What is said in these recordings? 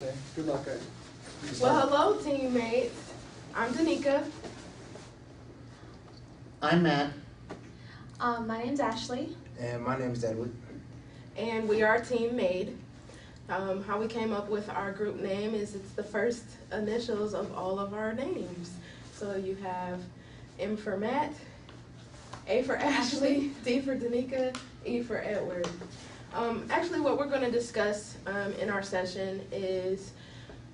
Okay, good luck. Well, hello, teammates. I'm Danica. I'm Matt. My name's Ashley. And my name is Edward. And we are Team Made. How we came up with our group name is it's the first initials of all of our names. So you have M for Matt, A for Ashley, D for Danica, E for Edward. Actually, what we're going to discuss in our session is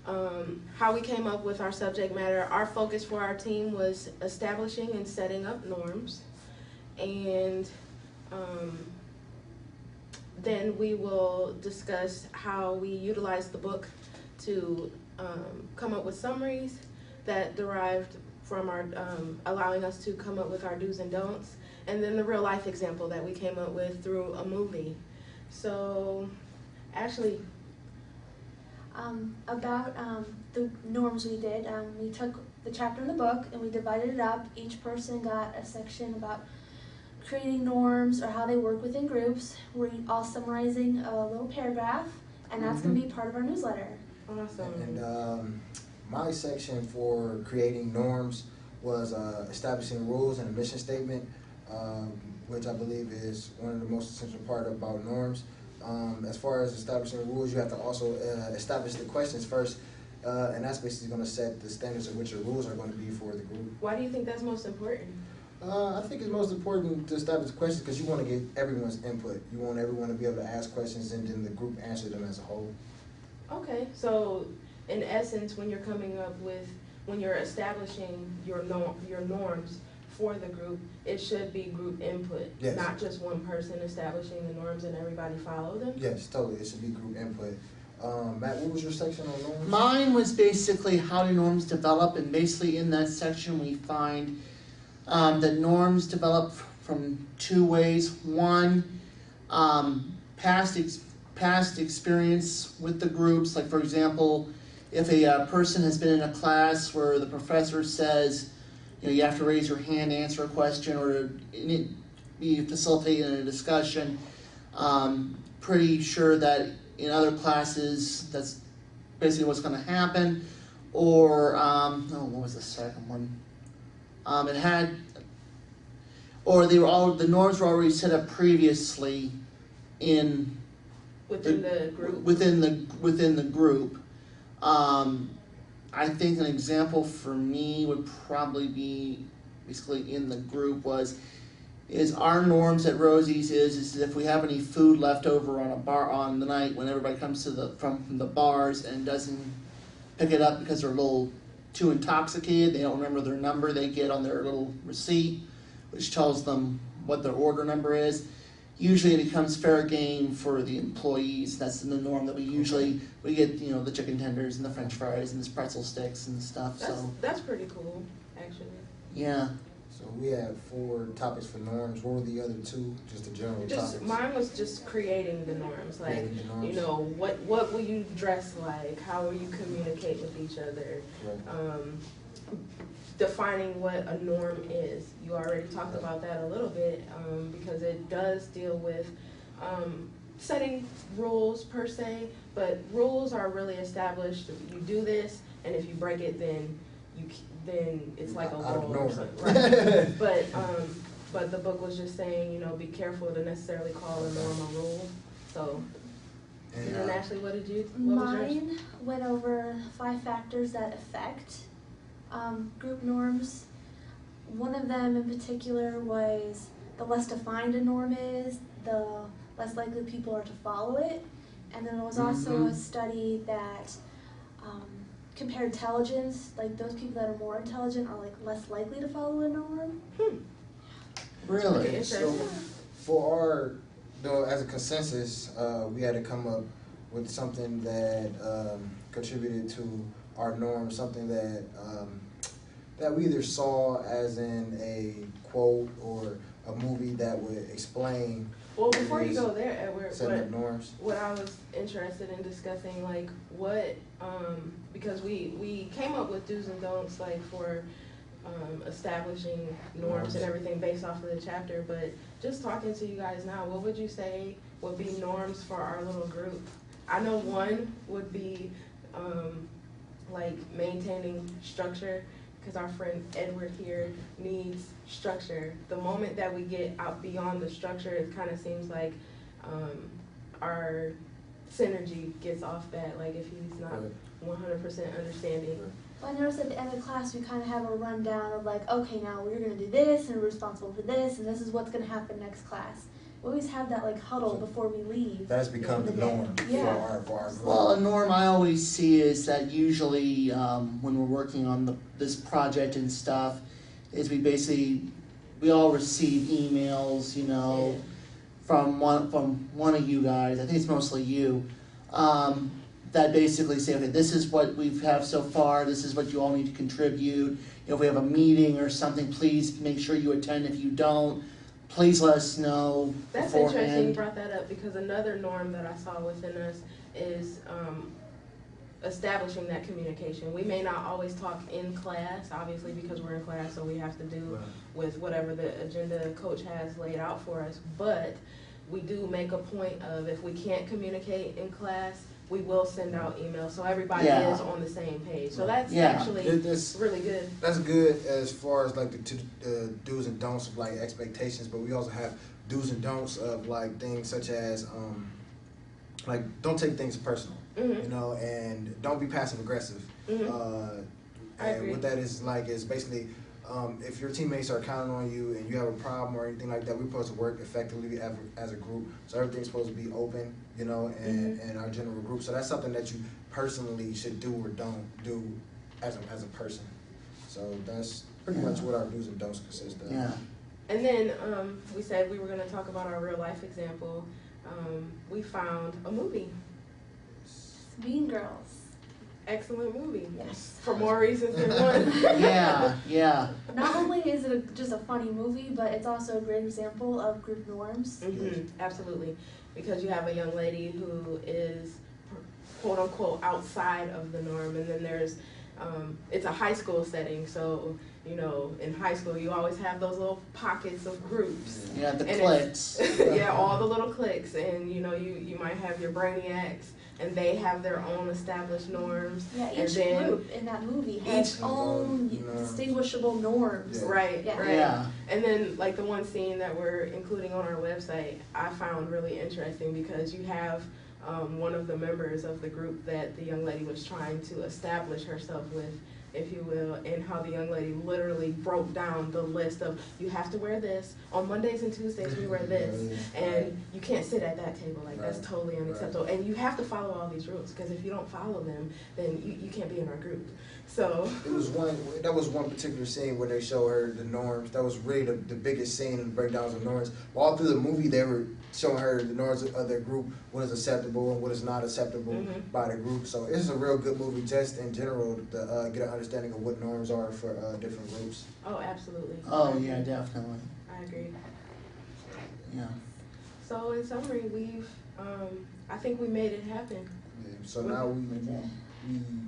how we came up with our subject matter. Our focus for our team was establishing and setting up norms. And then we will discuss how we utilize the book to come up with summaries that derived from our, allowing us to come up with our do's and don'ts, and then the real life example that we came up with through a movie. So, Ashley. About the norms we did, we took the chapter in the book and we divided it up. Each person got a section about creating norms or how they work within groups. We're all summarizing a little paragraph, and that's going to be part of our newsletter. Awesome. And my section for creating norms was establishing rules and a mission statement, which I believe is one of the most essential part about norms. As far as establishing rules, you have to also establish the questions first, and that's basically going to set the standards of what your rules are going to be for the group. Why do you think that's most important? I think it's most important to establish questions because you want to get everyone's input. You want everyone to be able to ask questions and then the group answer them as a whole. Okay, so in essence, when you're establishing your norms for the group, it should be group input, yes. Not just one person establishing the norms and everybody follow them? Yes, totally. It should be group input. Matt, what was your section on norms? Mine was basically how do norms develop, and basically in that section we find that norms develop from two ways. One, past experience with the groups. Like for example, if a person has been in a class where the professor says, you have to raise your hand, answer a question, or be facilitating a discussion. Pretty sure that in other classes that's basically what's going to happen. Or what was the second one? The norms were already set up previously Within the group. Within the group. I think an example for me would probably be basically in the group is our norms at Rosie's is if we have any food left over on a bar on the night when everybody comes to from the bars and doesn't pick it up because they're a little too intoxicated, they don't remember their number, they get on their little receipt which tells them what their order number is. Usually it becomes fair game for the employees. That's the norm that we get, the chicken tenders and the french fries and the pretzel sticks and stuff. That's pretty cool, actually. Yeah. So we have 4 topics for norms. What were the other 2? Just the general topics. Mine was just creating the norms. Like, the norms. What will you dress like? How will you communicate with each other? Right. Defining what a norm is. You already talked about that a little bit because it does deal with setting rules per se, but rules are really established. You do this, and if you break it, then it's like a law or something. Right. But the book was just saying, be careful to necessarily call a norm a rule. So, and then Ashley, what was yours? Mine went over 5 factors that affect group norms. One of them in particular was the less defined a norm is, the less likely people are to follow it. And then there was also a study that compared intelligence, like those people that are more intelligent are like less likely to follow a norm. Really? So for as a consensus, we had to come up with something that contributed to our norm, something that we either saw as in a quote or a movie that would explain. Well, before you go there, Edward, setting up norms. What I was interested in discussing, like what, because we came up with do's and don'ts, like for establishing norms and everything based off of the chapter, but just talking to you guys now, what would you say would be norms for our little group? I know one would be like maintaining structure, because our friend Edward here needs structure. The moment that we get out beyond the structure, it kind of seems like our synergy gets off bad, like if he's not 100% understanding. Well, I noticed at the end of class we kind of have a rundown of like, okay, now we're going to do this and we're responsible for this and this is what's going to happen next class. We always have that like huddle before we leave. That's become the norm Yeah. for our group. Well, a norm I always see is that usually when we're working on this project and stuff, is we all receive emails, you know, from one of you guys. I think it's mostly you. That basically say, okay, this is what we have so far. This is what you all need to contribute. You know, if we have a meeting or something, please make sure you attend. If you don't, please let us know That's beforehand. interesting you brought that up, because another norm that I saw within us is establishing that communication. We may not always talk in class, obviously, because we're in class, so we have to do with whatever the agenda coach has laid out for us. But we do make a point of, if we can't communicate in class, we will send out emails so everybody is on the same page. So that's actually really good. That's good as far as like the do's and don'ts of like expectations, but we also have do's and don'ts of like things such as like don't take things personal, you know, and don't be passive aggressive. And what that is like is basically if your teammates are counting on you and you have a problem or anything like that, we're supposed to work effectively as a group. So everything's supposed to be open, you know, and our general group. So that's something that you personally should do or don't do as a person. So that's pretty much what our do's and don'ts consist of. Yeah. And then we said we were going to talk about our real life example. We found a movie. Mean Girls. Excellent movie. Yes. For more reasons than one. Yeah. Not only is it just a funny movie, but it's also a great example of group norms. Absolutely. Because you have a young lady who is quote unquote outside of the norm, and then there's it's a high school setting, so you know, in high school you always have those little pockets of groups. Yeah, the cliques. Yeah, all the little cliques, and you know, you might have your brainiacs, and they have their own established norms. Yeah, each group in that movie has its own distinguishable norms. Yeah. Right. Yeah. And then like the one scene that we're including on our website, I found really interesting, because you have one of the members of the group that the young lady was trying to establish herself with, if you will, and how the young lady literally broke down the list of, you have to wear this, on Mondays and Tuesdays we wear this, and you can't sit at that table, like that's totally unacceptable, and you have to follow all these rules, because if you don't follow them, then you can't be in our group. So that was one particular scene where they show her the norms. That was really the biggest scene in the breakdowns of norms. All through the movie they were showing her the norms of their group, what is acceptable and what is not acceptable by the group. So it's a real good movie just in general to get an understanding of what norms are for different groups. Oh, absolutely. Oh yeah, definitely. I agree. Yeah. So in summary, we've I think we made it happen. Yeah. So now we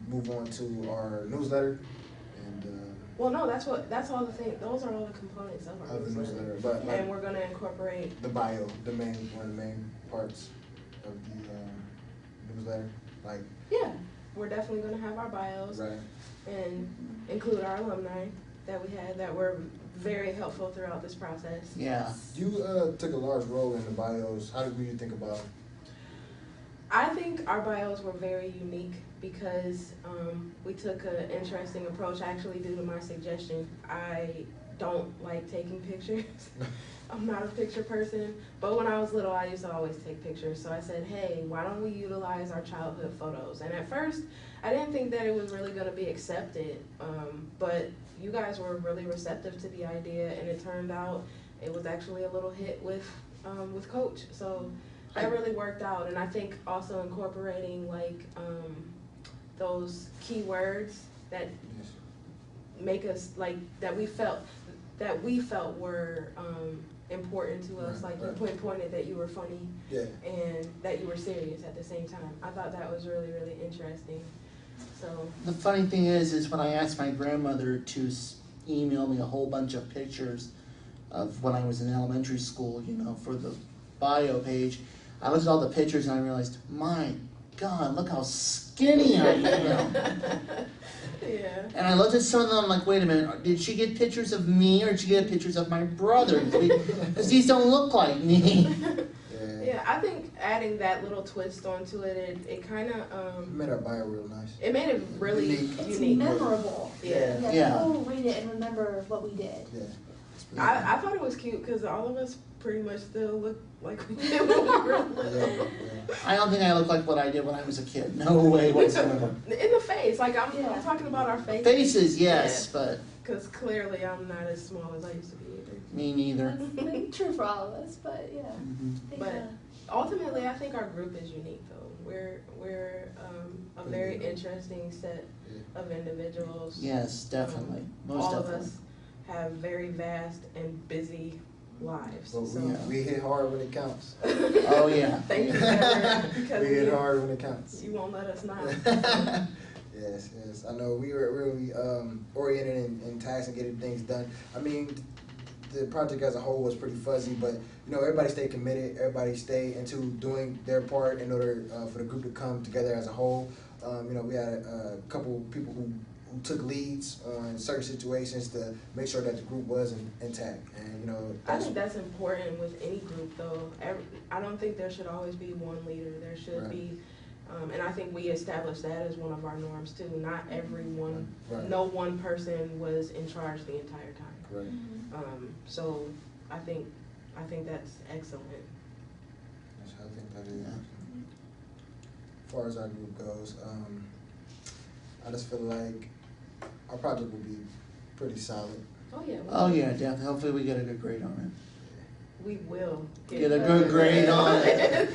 move on to our newsletter, and well, no, that's all the things. Those are all the components of our newsletter. But like, and we're going to incorporate the bio, one of the main parts of the newsletter. Like, yeah, we're definitely going to have our bios and include our alumni that we had that were very helpful throughout this process. Yeah. You took a large role in the bios. How did you think about it? I think our bios were very unique because we took an interesting approach, actually due to my suggestion. I don't like taking pictures. I'm not a picture person, but when I was little, I used to always take pictures. So I said, hey, why don't we utilize our childhood photos? And at first, I didn't think that it was really going to be accepted, but you guys were really receptive to the idea, and it turned out it was actually a little hit with Coach. So that really worked out, and I think also incorporating like those keywords that make us like that we felt were important to us. Like you pointed that you were funny and that you were serious at the same time. I thought that was really, really interesting. So the funny thing is when I asked my grandmother to email me a whole bunch of pictures of when I was in elementary school, you know, for the bio page, I looked at all the pictures and I realized, my God, look how skinny I am. Yeah. And I looked at some of them, I'm like, wait a minute, did she get pictures of me or did she get pictures of my brother? Because these don't look like me. Yeah, I think adding that little twist onto it, it kind of Made our bio real nice. it made it really Unique. It's unique. memorable. Yeah. Yeah. People will read it and remember what we did. Yeah. I thought it was cute because all of us pretty much still look like we did when we were little. I don't think I look like what I did when I was a kid. No way whatsoever. In the face, like I'm Yeah. talking about our faces. Faces, yes, but Because clearly I'm not as small as I used to be either. me neither. That's true for all of us, but yeah. Mhm. I think, But ultimately, I think our group is unique, though. We're a very interesting set of individuals. Yes, definitely. Most All definitely. of us have very vast and busy lives. But So we hit hard when it counts. Oh, yeah. thank you, Trevor, because We hit hard when it counts. you won't let us not. Yes, yes. I know we were really oriented in tasks and getting things done. I mean, the project as a whole was pretty fuzzy, but you know, everybody stayed committed. Everybody stayed into doing their part in order for the group to come together as a whole. You know, we had a couple people who took leads on certain situations to make sure that the group was intact. And you know, I think that's important with any group, though. I don't think there should always be one leader. There should Right. be, and I think we established that as one of our norms too. Not everyone, Right. no one person was in charge the entire time. Right. So I think that's excellent. Yes, I think that is. Yeah. As far as our group goes, I just feel like our project will be pretty solid. Oh yeah. Oh, yeah, definitely. Hopefully we get a good grade on We will it. Get a good grade on it.